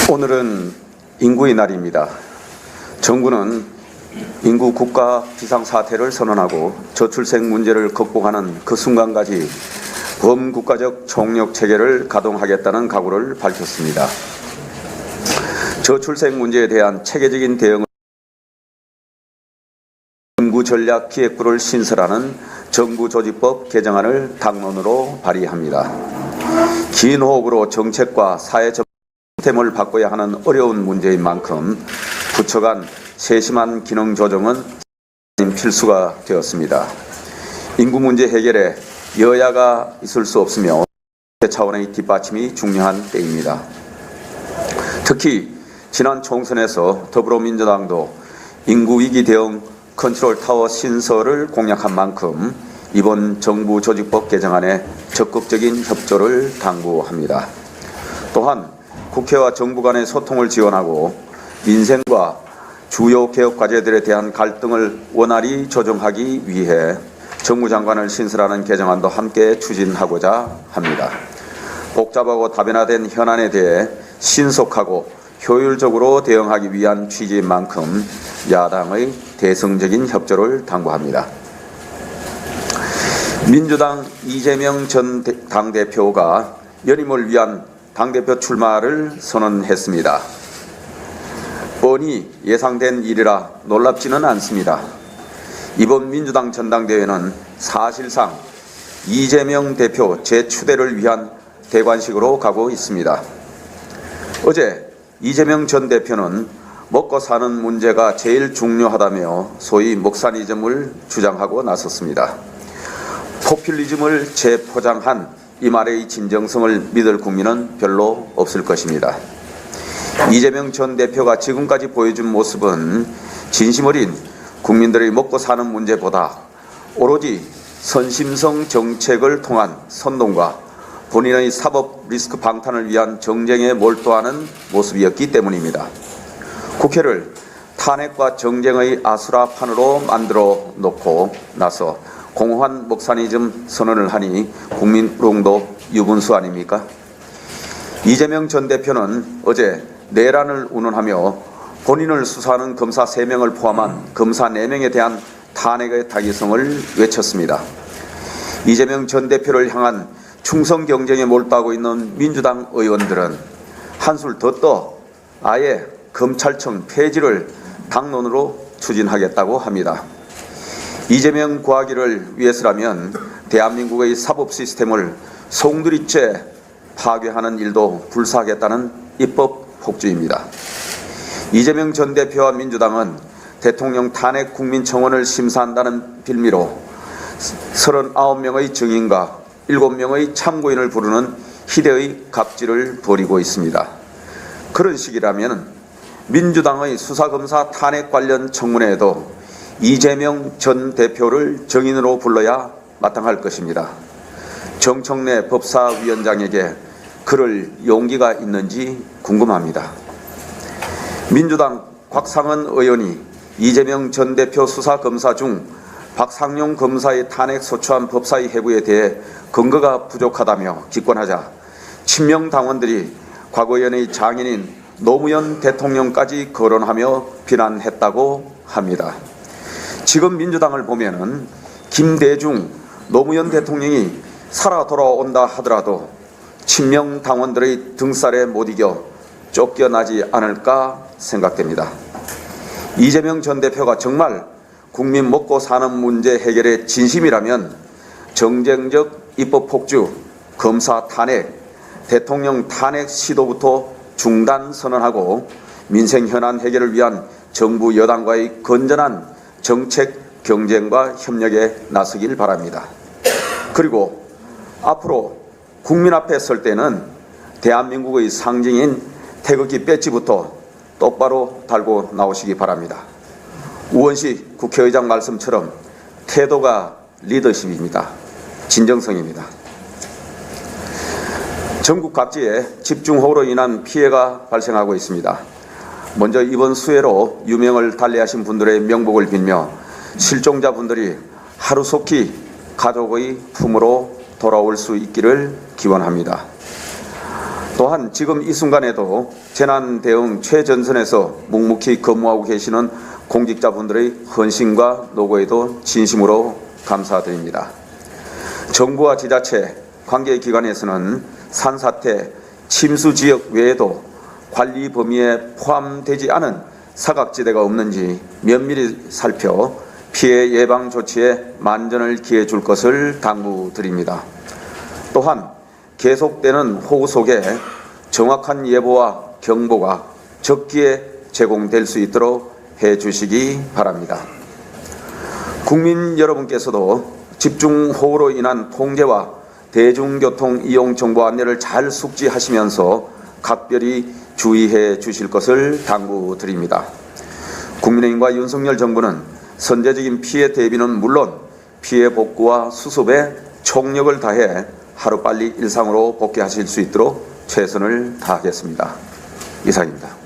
오늘은 인구의 날입니다. 정부는 인구 국가 비상사태를 선언하고 저출생 문제를 극복하는 그 순간까지 범국가적 총력 체계를 가동하겠다는 각오를 밝혔습니다. 저출생 문제에 대한 체계적인 대응을 인구전략기획부를 신설하는 정부조직법 개정안을 당론으로 발의합니다. 긴 호흡으로 정책과 사회 시스템을 바꿔야 하는 어려운 문제인 만큼 부처 간 세심한 기능 조정은 필수가 되었습니다. 인구 문제 해결에 여야가 있을 수 없으며 차원의 뒷받침이 중요한 때입니다. 특히 지난 총선에서 더불어민주당도 인구위기 대응 컨트롤 타워 신설을 공약한 만큼 이번 정부 조직법 개정안에 적극적인 협조를 당부합니다. 또한 국회와 정부 간의 소통을 지원하고 민생과 주요 개혁 과제들에 대한 갈등을 원활히 조정하기 위해 정무장관을 신설하는 개정안도 함께 추진하고자 합니다. 복잡하고 다변화된 현안에 대해 신속하고 효율적으로 대응하기 위한 취지인 만큼 야당의 대승적인 협조를 당부합니다. 민주당 이재명 전 당대표가 연임을 위한 당대표 출마를 선언했습니다. 뻔히 예상된 일이라 놀랍지는 않습니다. 이번 민주당 전당대회는 사실상 이재명 대표 재추대를 위한 대관식으로 가고 있습니다. 어제 이재명 전 대표는 먹고 사는 문제가 제일 중요하다며 소위 먹사니즘을 주장하고 나섰습니다. 포퓰리즘을 재포장한 이 말의 진정성을 믿을 국민은 별로 없을 것입니다. 이재명 전 대표가 지금까지 보여준 모습은 진심 어린 국민들의 먹고 사는 문제보다 오로지 선심성 정책을 통한 선동과 본인의 사법 리스크 방탄을 위한 정쟁에 몰두하는 모습이었기 때문입니다. 국회를 탄핵과 정쟁의 아수라판으로 만들어 놓고 나서 공허한 먹사니즘 선언을 하니 국민 우롱도 유분수 아닙니까? 이재명 전 대표는 어제 내란을 운운하며 본인을 수사하는 검사 3명을 포함한 검사 4명에 대한 탄핵의 타깃성을 외쳤습니다. 이재명 전 대표를 향한 충성 경쟁에 몰두하고 있는 민주당 의원들은 한술 더 떠 아예 검찰청 폐지를 당론으로 추진하겠다고 합니다. 이재명 구하기를 위해서라면 대한민국의 사법 시스템을 송두리째 파괴하는 일도 불사하겠다는 입법 폭주입니다. 이재명 전 대표와 민주당은 대통령 탄핵 국민청원을 심사한다는 빌미로 39명의 증인과 7명의 참고인을 부르는 희대의 갑질을 벌이고 있습니다. 그런 식이라면 민주당의 수사검사 탄핵 관련 청문회에도 이재명 전 대표를 증인으로 불러야 마땅할 것입니다. 정청래 법사위원장에게 그럴 용기가 있는지 궁금합니다. 민주당 곽상은 의원이 이재명 전 대표 수사검사 중 박상용 검사의 탄핵 소추안 법사위 회부에 대해 근거가 부족하다며 기권하자 친명 당원들이 곽 의원의 장인인 노무현 대통령까지 거론하며 비난했다고 합니다. 지금 민주당을 보면은 김대중 노무현 대통령이 살아 돌아온다 하더라도 친명 당원들의 등살에 못 이겨 쫓겨나지 않을까 생각됩니다. 이재명 전 대표가 정말 국민 먹고 사는 문제 해결에 진심이라면 정쟁적 입법 폭주, 검사 탄핵, 대통령 탄핵 시도부터 중단 선언하고 민생 현안 해결을 위한 정부 여당과의 건전한 정책 경쟁과 협력에 나서길 바랍니다. 그리고 앞으로 국민 앞에 설 때는 대한민국의 상징인 태극기 배지부터 똑바로 달고 나오시기 바랍니다. 우원식 국회의장 말씀처럼 태도가 리더십입니다. 진정성입니다. 전국 각지에 집중호우로 인한 피해가 발생하고 있습니다. 먼저 이번 수해로 유명을 달리하신 분들의 명복을 빌며 실종자분들이 하루속히 가족의 품으로 돌아올 수 있기를 기원합니다. 또한 지금 이 순간에도 재난 대응 최전선에서 묵묵히 근무하고 계시는 공직자분들의 헌신과 노고에도 진심으로 감사드립니다. 정부와 지자체, 관계기관에서는 산사태, 침수 지역 외에도 관리 범위에 포함되지 않은 사각지대가 없는지 면밀히 살펴 피해 예방 조치에 만전을 기해 줄 것을 당부드립니다. 또한 계속되는 호우 속에 정확한 예보와 경보가 적기에 제공될 수 있도록 해 주시기 바랍니다. 국민 여러분께서도 집중호우로 인한 통제와 대중교통 이용 정보 안내를 잘 숙지하시면서 각별히 주의해 주실 것을 당부드립니다. 국민의힘과 윤석열 정부는 선제적인 피해 대비는 물론 피해 복구와 수습에 총력을 다해 하루빨리 일상으로 복귀하실 수 있도록 최선을 다하겠습니다. 이상입니다.